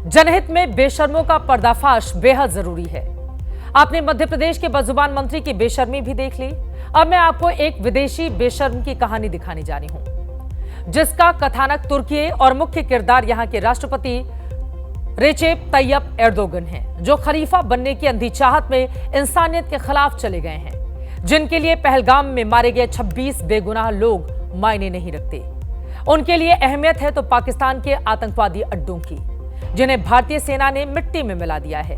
जनहित में बेशर्मों का पर्दाफाश बेहद जरूरी है। आपने मध्य प्रदेश के बदजुबान मंत्री की बेशर्मी भी देख ली। अब मैं आपको एक विदेशी बेशर्म की कहानी दिखाने जा रही हूं, जिसका कथानक तुर्की और मुख्य किरदार यहां के राष्ट्रपति रेचेप तैयप एर्दोगन हैं, जो खलीफा बनने की अंधी चाहत में इंसानियत के खिलाफ चले गए हैं, जिनके लिए पहलगाम में मारे गए 26 बेगुनाह लोग मायने नहीं रखते। उनके लिए अहमियत है तो पाकिस्तान के आतंकवादी अड्डों की, जिन्हें भारतीय सेना ने मिट्टी में मिला दिया है।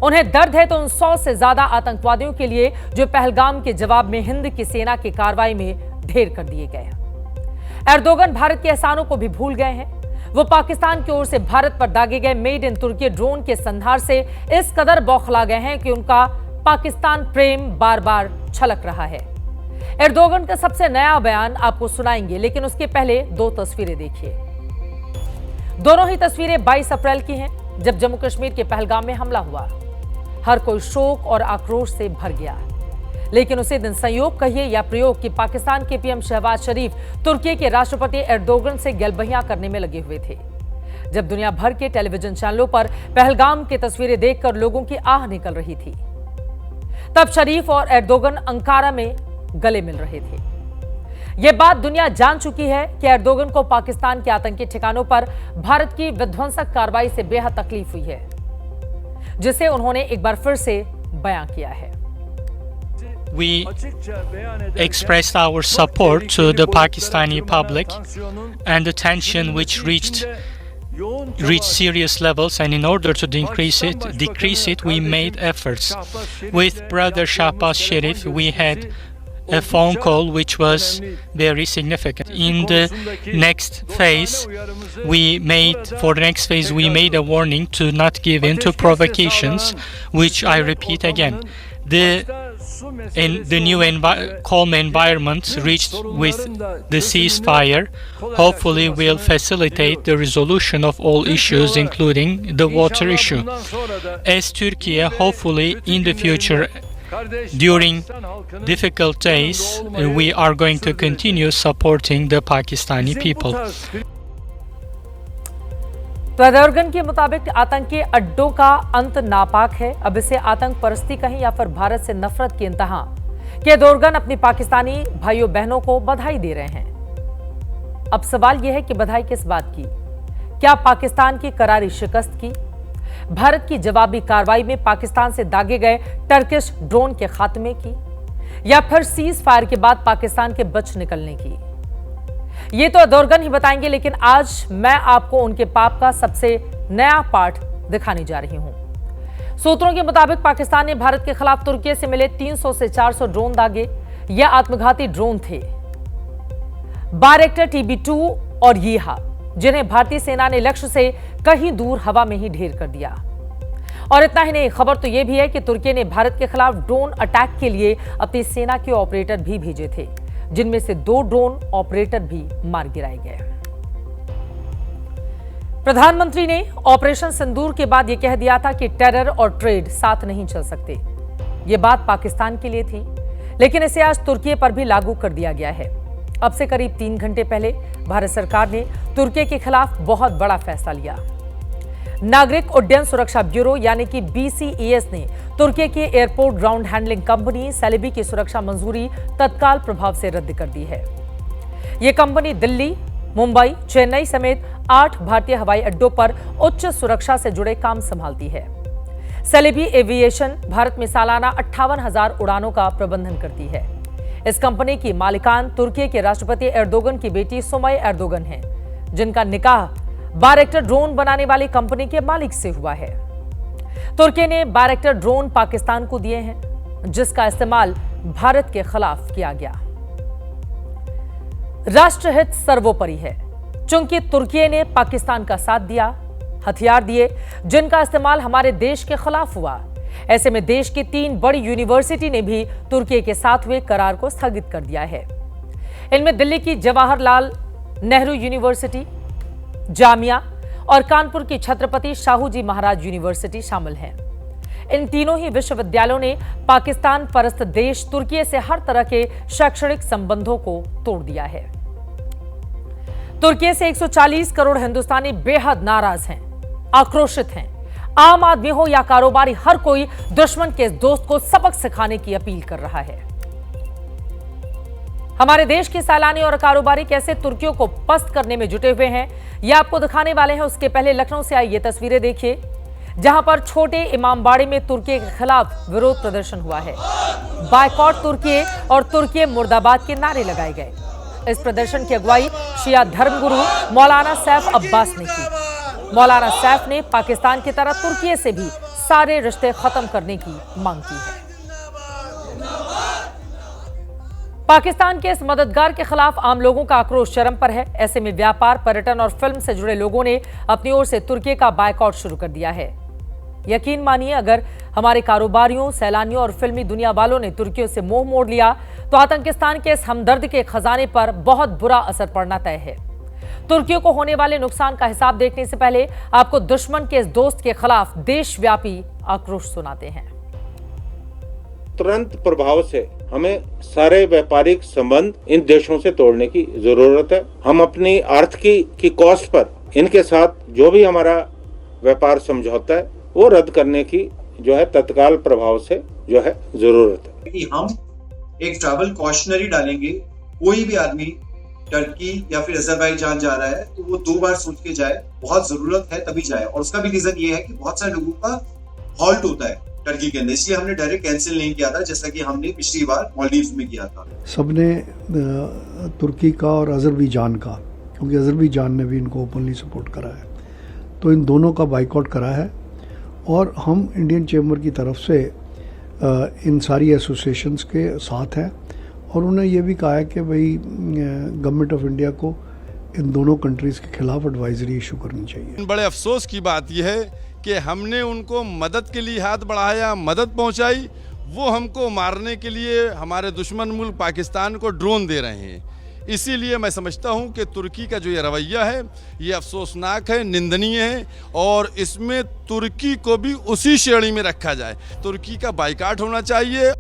उन्हें दर्द है तो उन 100 से ज्यादा आतंकवादियों के लिए जो पहलगाम के जवाब में हिंद की सेना की कार्रवाई में ढेर कर दिए गए। एर्दोगन भारत के एहसानों को भी भूल गए हैं। वो पाकिस्तान की ओर से भारत पर दागे गए मेड इन तुर्की ड्रोन के संहार से इस कदर बौखला गए हैं कि उनका पाकिस्तान प्रेम बार बार छलक रहा है। एर्दोगन का सबसे नया बयान आपको सुनाएंगे, लेकिन उसके पहले दो तस्वीरें देखिए। दोनों ही तस्वीरें 22 अप्रैल की हैं, जब जम्मू कश्मीर के पहलगाम में हमला हुआ। हर कोई शोक और आक्रोश से भर गया, लेकिन उसी दिन संयोग कहिए या प्रयोग कि पाकिस्तान के पीएम शहबाज शरीफ तुर्की के राष्ट्रपति एर्दोगन से गलबहियां करने में लगे हुए थे। जब दुनिया भर के टेलीविजन चैनलों पर पहलगाम की तस्वीरें देखकर लोगों की आह निकल रही थी, तब शरीफ और एर्दोगन अंकारा में गले मिल रहे थे। यह बात दुनिया जान चुकी है कि एर्दोगन को पाकिस्तान के आतंकी ठिकानों पर भारत की विध्वंसक कार्रवाई से बेहद तकलीफ हुई है, जिसे उन्होंने एक बार फिर से बयां किया है। We expressed our support to the Pakistani public and the tension which reached serious levels, and in order to decrease it, we made efforts. With Brother Shahbaz Sharif, we had a phone call which was very significant. In the next phase, we made a warning to not give in to provocations, which I repeat again. The new calm environment reached with the ceasefire hopefully will facilitate the resolution of all issues, including the water issue. As Turkey, hopefully in the future, during difficult days, we are going to continue supporting the Pakistani people. तो Erdogan के मुताबिक आतंकी अड्डों का अंत नापाक है। अब इसे आतंक परस्ती कहें या फिर भारत से नफरत की इंतहा कि एर्दोगन अपनी पाकिस्तानी भाइयों बहनों को बधाई दे रहे हैं। अब सवाल यह है कि बधाई किस बात की? क्या पाकिस्तान की करारी शिकस्त की, भारत की जवाबी कार्रवाई में पाकिस्तान से दागे गए टर्किश ड्रोन के खात्मे की, या फिर सीज फायर के बाद पाकिस्तान के बच निकलने की? ये तो एर्दोगन ही बताएंगे, लेकिन आज मैं आपको उनके पाप का सबसे नया पार्ट दिखाने जा रही हूं। सूत्रों के मुताबिक पाकिस्तान ने भारत के खिलाफ तुर्की से मिले 300 से 400 ड्रोन दागे। यह आत्मघाती ड्रोन थे बायरेक्टर TB2 और यीहा, जिन्हें भारतीय सेना ने लक्ष्य से कहीं दूर हवा में ही ढेर कर दिया। और इतना ही नहीं, खबर तो यह भी है कि तुर्की ने भारत के खिलाफ ड्रोन अटैक के लिए अपनी सेना के ऑपरेटर भी भेजे थे, जिनमें से 2 ड्रोन ऑपरेटर भी मार गिराए गए। प्रधानमंत्री ने ऑपरेशन सिंदूर के बाद यह कह दिया था कि टेरर और ट्रेड साथ नहीं चल सकते। यह बात पाकिस्तान के लिए थी, लेकिन इसे आज तुर्की पर भी लागू कर दिया गया है। अब से करीब 3 घंटे पहले भारत सरकार ने तुर्की के खिलाफ बहुत बड़ा फैसला लिया। नागरिक उड्डयन सुरक्षा ब्यूरो यानी कि BCES ने तुर्की की airport ground handling company Celebi की सुरक्षा मंजूरी तत्काल प्रभाव से रद्द कर दी है। यह कंपनी दिल्ली, मुंबई, चेन्नई समेत 8 भारतीय हवाई अड्डों पर उच्च सुरक्षा से जुड़े काम संभालती है। सेलेबी एविएशन भारत में सालाना 58,000 उड़ानों का प्रबंधन करती है। इस कंपनी की मालिकान तुर्की के राष्ट्रपति एर्दोगन की बेटी सुमय एर्दोगन है, जिनका निकाह बायरेक्टर ड्रोन बनाने वाली कंपनी के मालिक से हुआ है। तुर्की ने बायरेक्टर ड्रोन पाकिस्तान को दिए हैं, जिसका इस्तेमाल भारत के खिलाफ किया गया। राष्ट्रहित सर्वोपरि है, चूंकि तुर्की ने पाकिस्तान का साथ दिया, हथियार दिए, जिनका इस्तेमाल हमारे देश के खिलाफ हुआ। ऐसे में देश की 3 बड़ी यूनिवर्सिटी ने भी तुर्की के साथ हुए करार को स्थगित कर दिया है। इनमें दिल्ली की जवाहरलाल नेहरू यूनिवर्सिटी, जामिया और कानपुर की छत्रपति शाहूजी महाराज यूनिवर्सिटी शामिल हैं। इन तीनों ही विश्वविद्यालयों ने पाकिस्तान परस्त देश तुर्की से हर तरह के शैक्षणिक संबंधों को तोड़ दिया है। तुर्की से 140 करोड़ हिंदुस्तानी बेहद नाराज हैं। आक्रोशित हैं। आम आदमी हो या कारोबारी, हर कोई दुश्मन के दोस्त को सबक सिखाने की अपील कर रहा है। हमारे देश के सैलानी और कारोबारी कैसे तुर्कियों को पस्त करने में जुटे हुए हैं, यह आपको दिखाने वाले हैं। उसके पहले लखनऊ से आई ये तस्वीरें देखिए, जहां पर छोटे इमामबाड़े में तुर्की के खिलाफ विरोध प्रदर्शन हुआ है। बायकॉट तुर्की और तुर्की मुर्दाबाद के नारे लगाए गए। इस प्रदर्शन की अगुवाई शिया धर्मगुरु मौलाना सैफ अब्बास ने की। मौलाना सैफ ने पाकिस्तान की तरह तुर्की से भी सारे रिश्ते खत्म करने की मांग की है। पाकिस्तान के इस मददगार के खिलाफ आम लोगों का आक्रोश चरम पर है। ऐसे में व्यापार, पर्यटन और फिल्म से जुड़े लोगों ने अपनी ओर से तुर्की का बायकॉट शुरू कर दिया है। यकीन मानिए, अगर हमारे कारोबारियों, सैलानियों और फिल्मी दुनिया वालों ने तुर्कियों से मुंह मोड़ लिया तो आतंकिस्तान के इस हमदर्द के खजाने पर बहुत बुरा असर पड़ना तय है। तुर्कियों को होने वाले नुकसान का हिसाब देखने से पहले आपको दुश्मन के इस दोस्त के खिलाफ देशव्यापी आक्रोश सुनाते हैं। तुरंत प्रभाव से हमें सारे व्यापारिक संबंध इन देशों से तोड़ने की जरूरत है। हम अपनी आर्थिकी की कॉस्ट पर इनके साथ जो भी हमारा व्यापार समझौता है वो रद्द करने की जो है तत्काल प्रभाव से जो है जरूरत है। कि हम एक ट्रैवल कॉशनरी डालेंगे। कोई भी आदमी टर्की या फिर अजरबैजान जा रहा है तो वो 2 बार सोच के जाए, बहुत जरूरत है तभी जाए। और उसका भी रीजन ये है कि बहुत सारे लोगों का हॉल्ट होता है टर्की के अंदर, इसलिए हमने डायरेक्ट कैंसिल नहीं किया था जैसा कि हमने पिछली बार मालदीव्स में किया था। सबने तुर्की का और अजरबैजान का, क्योंकि अजरबैजान ने भी इनको ओपनली सपोर्ट करा है, तो इन दोनों का बाइकआउट करा है। और हम इंडियन चेंबर की तरफ से इन सारी एसोसिएशंस के साथ हैं और उन्हें ये भी कहा है कि भाई गवर्नमेंट ऑफ इंडिया को इन दोनों कंट्रीज़ के खिलाफ एडवाइजरी इशू करनी चाहिए। बड़े अफसोस की बात यह है कि हमने उनको मदद के लिए हाथ बढ़ाया, मदद पहुंचाई, वो हमको मारने के लिए हमारे दुश्मन मुल्क पाकिस्तान को ड्रोन दे रहे हैं। इसीलिए मैं समझता हूं कि तुर्की का जो ये रवैया है ये अफसोसनाक है, निंदनीय है और इसमें तुर्की को भी उसी श्रेणी में रखा जाए। तुर्की का बाइकाट होना चाहिए।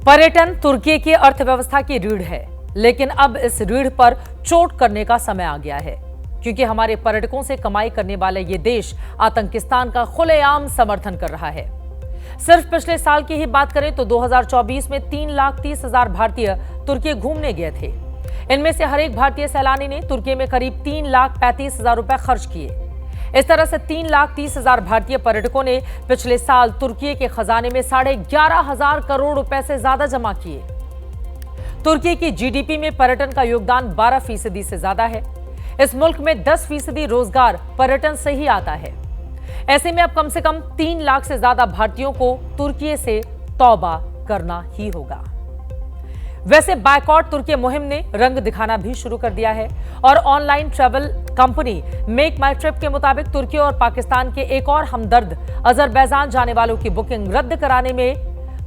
पर्यटन तुर्की की अर्थव्यवस्था की रीढ़ है, लेकिन अब इस रीढ़ पर चोट करने का समय आ गया है, क्योंकि हमारे पर्यटकों से कमाई करने वाले ये देश आतंकिस्तान का खुलेआम समर्थन कर रहा है। सिर्फ पिछले साल की ही बात करें तो 2024 में 3,30,000 भारतीय तुर्की घूमने गए थे। इनमें से हर एक भारतीय सैलानी ने तुर्की में करीब 3,35,000 रुपए खर्च किए। इस तरह से 3,30,000 भारतीय पर्यटकों ने पिछले साल तुर्की के खजाने में 11,500 करोड़ रुपए से ज्यादा जमा किए। तुर्की की जीडीपी में पर्यटन का योगदान 12% से ज्यादा है। इस मुल्क में 10% रोजगार पर्यटन से ही आता है। ऐसे में अब कम से कम 3 लाख से ज्यादा भारतीयों को तुर्की से तौबा करना ही होगा। वैसे बायकॉट तुर्की मुहिम ने रंग दिखाना भी शुरू कर दिया है और ऑनलाइन ट्रैवल कंपनी मेक माई ट्रिप के मुताबिक तुर्की और पाकिस्तान के एक और हमदर्द अजरबैजान जाने वालों की बुकिंग रद्द कराने में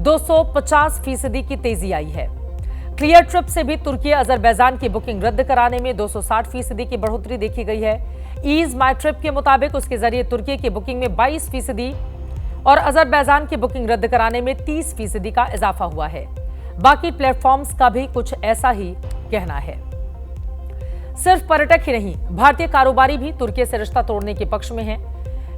250% की तेजी आई है। क्लियर ट्रिप से भी तुर्की अजरबैजान की बुकिंग रद्द कराने में 260% की बढ़ोतरी देखी गई है। ईज माई ट्रिप के मुताबिक उसके जरिए तुर्की की बुकिंग में 22% और अजरबैजान की बुकिंग रद्द कराने में 30% का इजाफा हुआ है। बाकी प्लेटफॉर्म्स का भी कुछ ऐसा ही कहना है। सिर्फ पर्यटक ही नहीं, भारतीय कारोबारी भी तुर्की से रिश्ता तोड़ने के पक्ष में हैं।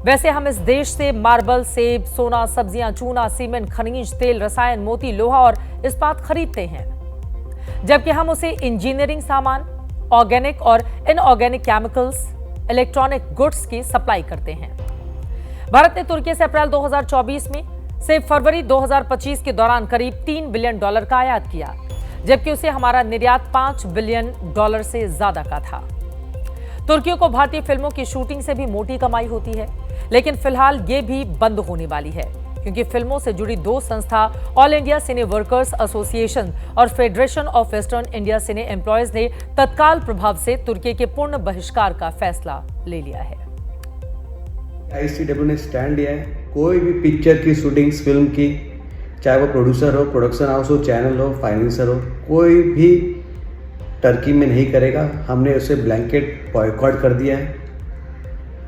वैसे हम इस देश से मार्बल, सेब, सोना, सब्जियां, चूना, सीमेंट, खनिज तेल, रसायन, मोती, लोहा और इस्पात खरीदते हैं, जबकि हम उसे इंजीनियरिंग सामान, ऑर्गेनिक और इनऑर्गेनिक केमिकल्स, इलेक्ट्रॉनिक गुड्स की सप्लाई करते हैं। भारत ने तुर्की से अप्रैल 2024 में से फरवरी 2025 के दौरान करीब $3 बिलियन का आयात किया, जबकि उसे हमारा निर्यात $5 बिलियन से ज्यादा का था। तुर्कियों को भारतीय फिल्मों की शूटिंग से भी मोटी कमाई होती है, लेकिन फिलहाल ये भी बंद होने वाली है, क्योंकि फिल्मों से जुड़ी 2 संस्था ऑल इंडिया सिने वर्कर्स एसोसिएशन और federation of western India cine employees ने तत्काल प्रभाव से तुर्की के पूर्ण बहिष्कार का फैसला ले लिया है। ICW ने स्टैंड लिया है, कोई भी पिक्चर की शूटिंग्स फिल्म की, चाहे वो प्रोड्यूसर हो, प्रोडक्शन हाउस हो, चैनल हो, फाइनेंसर हो, कोई भी टर्की में नहीं करेगा। हमने उसे ब्लैंकेट बॉयकॉट कर दिया है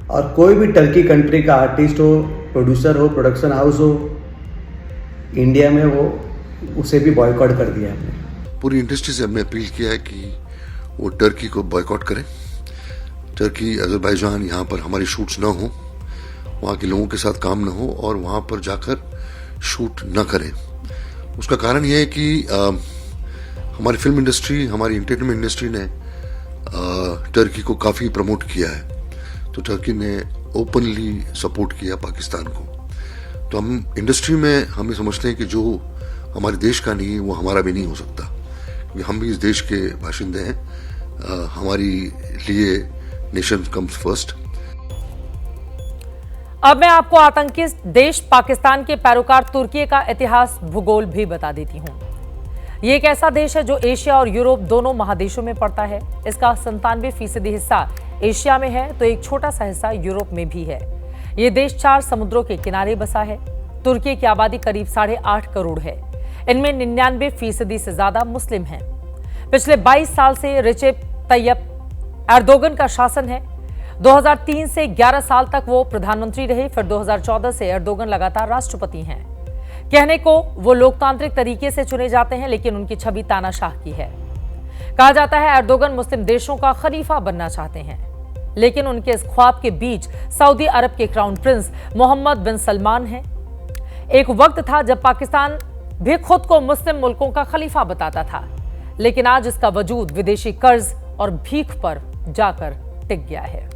और कोई भी टर्की कंट्री का आर्टिस्ट हो, प्रोड्यूसर हो, प्रोडक्शन हाउस हो इंडिया में, वो उसे भी बॉयकॉट कर दिया हमने। पूरी इंडस्ट्री से हमने अपील किया है कि वो टर्की को बॉयकॉट करें। टर्की, अजरबैजान यहाँ पर हमारी शूट्स ना हो, वहाँ के लोगों के साथ काम ना हो और वहाँ पर जाकर शूट ना करें। उसका कारण यह है कि हमारी फिल्म इंडस्ट्री, हमारी एंटरटेनमेंट इंडस्ट्री ने टर्की को काफ़ी प्रमोट किया है, तो टर्की ने ओपनली सपोर्ट किया पाकिस्तान को। तो हम इंडस्ट्री में हम ये समझते हैं कि जो हमारे देश का नहीं है वो हमारा भी नहीं हो सकता, क्योंकि हम भी इस देश के बाशिंदे हैं। हमारी लिए नेशन कम्स फर्स्ट। अब मैं आपको आतंकी देश पाकिस्तान के पैरोकार तुर्की का इतिहास भूगोल भी बता देती हूं। ये एक ऐसा देश है जो एशिया और यूरोप दोनों महादेशों में पड़ता है। इसका 97% हिस्सा एशिया में है तो एक छोटा सा हिस्सा यूरोप में भी है। ये देश 4 समुद्रों के किनारे बसा है। तुर्की की आबादी करीब 8.5 करोड़ है। इनमें 99% से ज्यादा मुस्लिम हैं। पिछले 22 साल से रेसेप तैयप एर्दोगन का शासन है। 2003 से 11 साल तक वो प्रधानमंत्री रहे, फिर 2014 से एर्दोगन लगातार राष्ट्रपति हैं। कहने को वो लोकतांत्रिक तरीके से चुने जाते हैं, लेकिन उनकी छवि तानाशाह की है। कहा जाता है एर्दोगन मुस्लिम देशों का खलीफा बनना चाहते हैं, लेकिन उनके इस ख्वाब के बीच सऊदी अरब के क्राउन प्रिंस मोहम्मद बिन सलमान हैं। एक वक्त था जब पाकिस्तान भी खुद को मुस्लिम मुल्कों का खलीफा बताता था, लेकिन आज इसका वजूद विदेशी कर्ज और भीख पर जाकर टिक गया है।